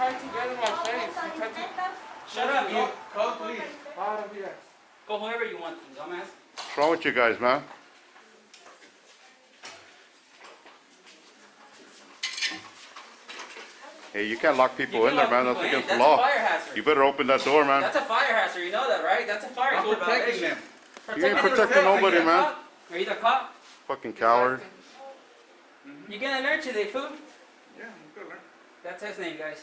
tried to get in my face. He tried to... Shut up, you. Call police. Out of here. Go whoever you want, dumbass. What's wrong with you guys, man? Hey, you can't lock people in there, man. That's against the law. That's a fire hazard. You better open that door, man. That's a fire hazard. You know that, right? That's a fire I'm code protecting violation. them. You ain't protecting nobody, Are you a man. cop? Are you the cop? Fucking coward. You gonna learn today, fool? Yeah, I'm good, man. That's his name, guys.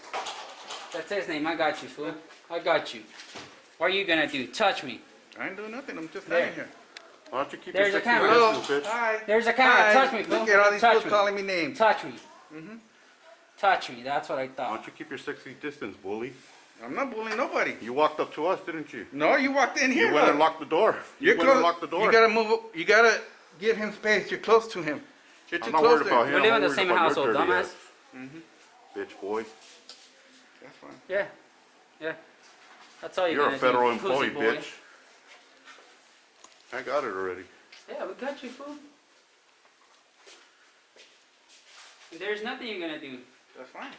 That's his name. I got you, fool. I got you. What are you gonna do? Touch me. I ain't doing nothing. I'm just There. laying here. Why don't you keep There's your a 60 camera. Hello. distance, bitch? Hi. There's a camera. Hi. Touch me, fool. Look at all these Touch fools me. calling me names. Touch me. Mm-hmm. Touch me. That's what I Why thought. don't you keep your 60 distance, bully? I'm not bullying nobody. You walked up to us, didn't you? No, you walked in here. You went and locked the door. You You're went and locked the door. You gotta move. You gotta give him space. You're close to him. Get I'm you not close worried to about him. him. We live I'm in the worried same about your household, dirty dumbass. ass. Bitch boy. That's fine. Yeah. Yeah. That's all you're You're gonna a federal do, employee, pussy boy. bitch. I got it already. Yeah, we got you, fool. There's nothing you're gonna do. That's fine.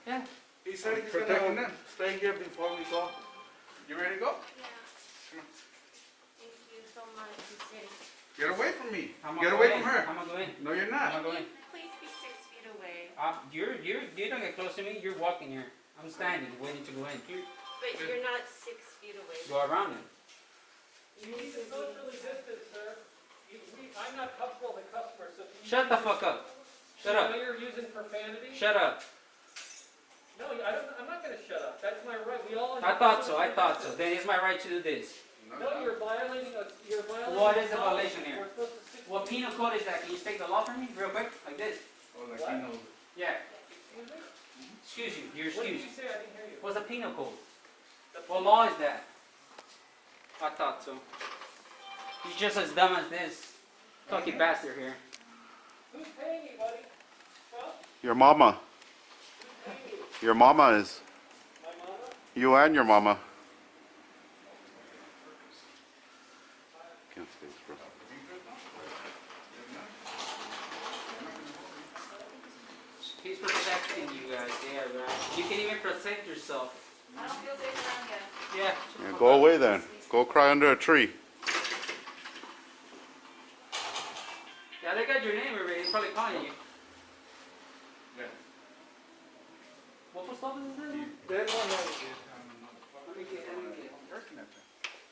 Yeah. He said he's protecting gonna them. stay here before we go. You ready to go? Yeah. Thank you so much. It's safe. Get away from me. I'm Get gonna away go from in. her. I'm gonna go in. No, you're I'm not. gonna go in. Please be 6 feet away. You don't get close to me. You're walking here. I'm standing, waiting to go in. But you're not 6 feet away. Go around it. You need to socially distance, sir. I'm not comfortable with customers, so. Shut the fuck up. Shut I up. know you're using profanity. Shut up. No, I'm not gonna shut up. That's my right. We all. I thought so. Then it's my right to do this. No, you're violating us. You're violating. What is the law. violation here? We're supposed to stick- What penal code is that? Can you take the law from me real quick? Like this? Oh, like What? he knows. Yeah. Excuse me? Excuse you. You're What did excused. you say? I didn't hear you. What's a penal code? What law is that? I thought so. You're just as dumb as this fucking bastard here. Who's paying you, buddy? Well, Your mama. who's paying you? Your mama is. My mama? You and your mama. Can't stay, bro. He's protecting you guys. Yeah, right. You can even protect yourself. I don't feel safe around you. Yeah. Yeah, go away then. Go cry under a tree. Yeah, they got your name already. They're probably calling you. Yeah. What post office is this? That one, Let me get it.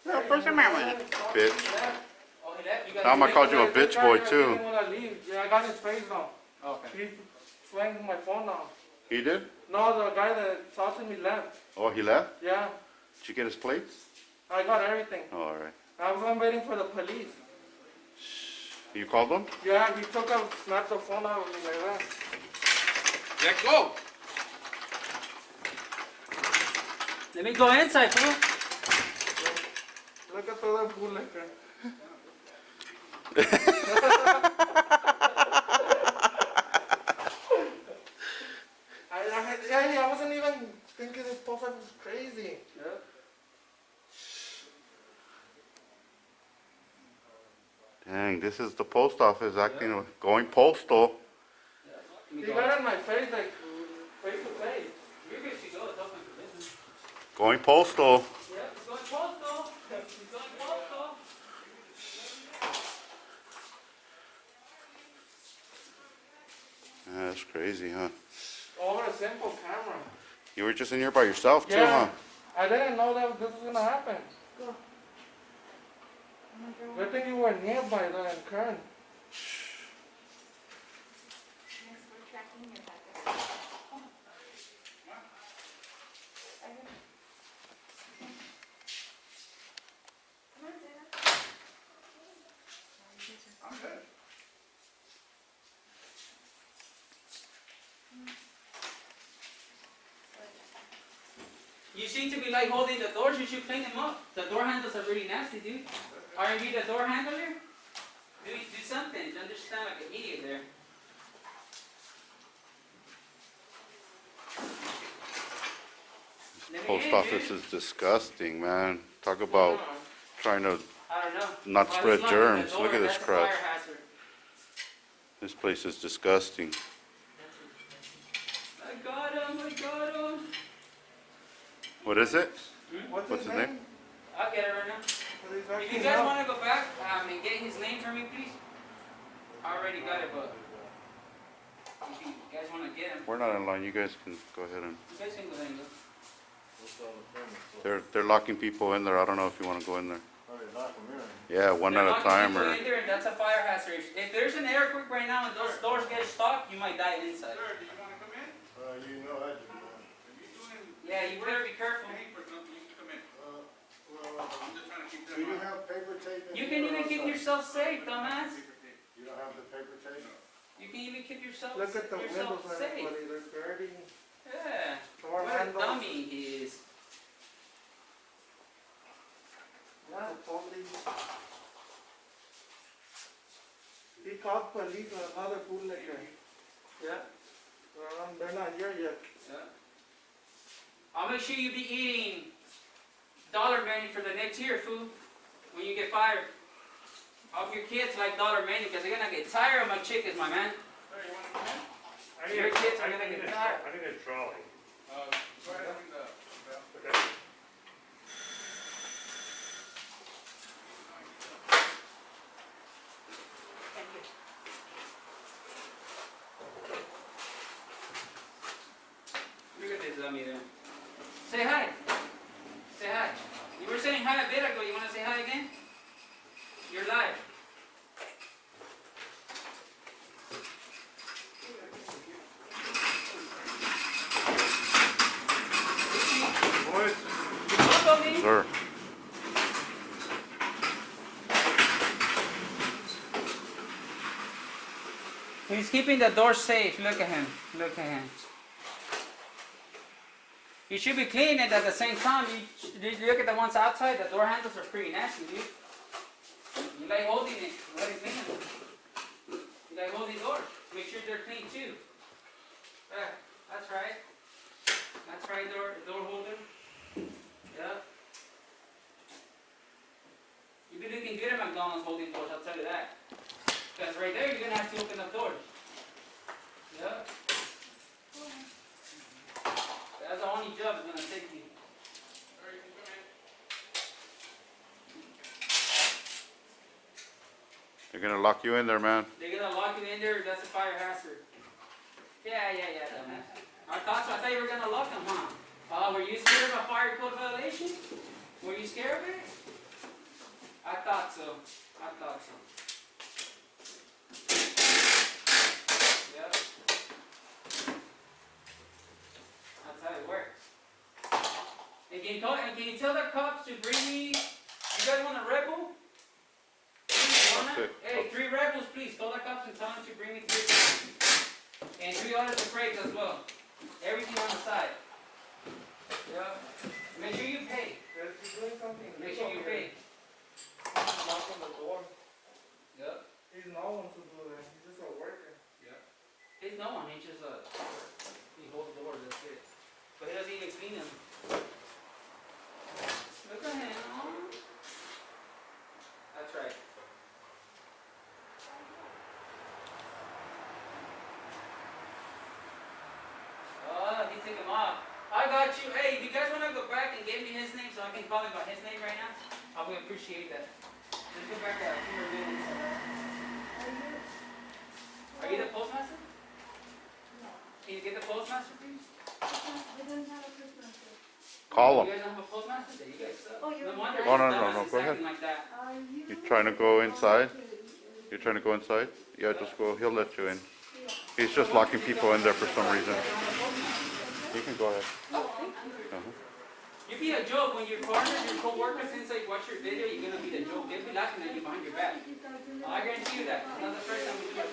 Yeah, person man, bitch. Oh, he left? You guys I'm gonna left? call you a bitch boy He too. didn't wanna leave. Yeah, I got his face now. Okay. He swung my phone now. He did? No, the guy that assaulted me left. Oh, he left? Yeah, Did you get his plates? I got everything. Oh, all right. I was waiting for the police. You called them? Yeah, he took out, snapped the phone out of me like that. Let go. Let me go inside, fool. Look at todo el bootlegger. I wasn't even thinking this post office was crazy. Yeah. Dang, this is the post office acting, going postal. Let me He go got inside. in my face, like, face to face. You're good to go. It's open for business. Going postal. Yeah, it's going postal. It's going postal. Yeah, that's crazy, huh? Over a simple camera. You were just in here by yourself too, Yeah. huh? I didn't know that this was gonna happen. Good thing you were nearby though and Kern. Thanks for tracking your package. Come on, Sarah. I'm good. You seem to be like holding the doors. You should clean them up. The door handles are really nasty, dude. Aren't you the door handler? Do something. You understand like an idiot there. Let me Post in, office dude. is disgusting, man. Talk about trying to, I don't know. not Well, spread it's not germs. the door, Look at this that's a crap. fire hazard. This place is disgusting. I got him. What is it? What's What's his name? I'll get it right now. Well, he's If you acting guys up. want to go back and get his name for me, please. I already got it, but if you guys want to get him, We're not in line. You guys can go ahead and. you guys can go ahead and go. They're locking people in there. I don't know if you want to go in there. Oh, they lock them in. Yeah, one They're at a locking time people or. in there, and that's a fire hazard. If there's an earthquake right now and those doors get stuck, you might die inside. Sir, do you want to come in? You know I do that. If you're doing Yeah, you better be careful. paying for something, you can come in. Well, I'm just trying to keep do them you on. have paper tape in You here can or even keep outside? yourself safe, dumbass. You don't have the paper tape? You can even keep yourself, Look at the yourself windows, safe. everybody, they're dirty. Yeah. Door What a handles. dummy he is. Yeah, the police. He called police on another bootlegger. Yeah. They're not here yet. Yeah. I'll make sure you be eating dollar menu for the next year, fool. When you get fired. I hope your kids like dollar menu because they're gonna get tired of my chickens, my man. Sir, you want to come in? Your kids are gonna get tired. I need a trolley. Go ahead and, Okay. Look at this dummy there. Say hi. Say hi. You were saying hi a bit ago. You wanna say hi again? You're live. Boys, Hello, dummy. Sir. He's keeping the door safe. Look at him. Look at him. You should be cleaning it at the same time. You look at the ones outside. The door handles are pretty nasty, dude. You like holding it. Let it clean them. You like holding doors. Make sure they're clean too. Yeah, that's right. That's right, door holder. Yeah. You be looking good at McDonald's holding doors, I'll tell you that. Because right there, you're going to have to open up doors. Yeah. That's the only job it's going to take you. Sir, you can come in. They're gonna lock you in there, man. They're going to lock you in there, that's a fire hazard. Yeah, dumbass. I thought you were going to lock them, huh? Were you scared of a fire code violation? Were you scared of it? I thought so. Yep. That's how it works. And can you tell the cops to bring me, you guys want a Red Bull? Okay. Hey, 3 Red Bulls, please. Call the cops and tell them to bring me 3. And 3 orders of brakes as well. Everything on the side. Yep. Make sure you pay. If he's doing something, Make sure you pay. He's knocking the door. Yep. He's no one to do that. He's just a worker. He's no one, he just he holds the door, that's it. But he doesn't even clean them. Look at him. That's right. Oh, he took him off. I got you. Hey, if you guys want to go back and give me his name so I can call him by his name right now, I would appreciate that. Let's go back to a few more minutes. Are you the postmaster? Can you get the postmaster, please? Call You them. guys don't have a postmaster? There you guys suck. Oh, you're- No wonder Oh, no, he's no, dumb no, and go he's ahead. acting like that. You trying to go inside? You're trying to go inside? Yeah, just go. He'll let you in. He's just locking people in there for some reason. You can go ahead. You be a joke when your partners, your co-workers inside watch your video, you're gonna be the joke. They'll be laughing at you behind your back. I guarantee you that. It's not the first time we do it.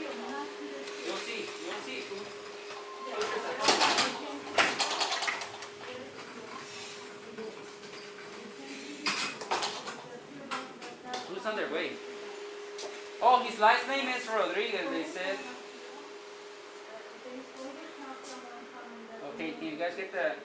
You'll see, fool. Who's on their way? Oh, his last name is Rodriguez, they said. Okay, can you guys get that?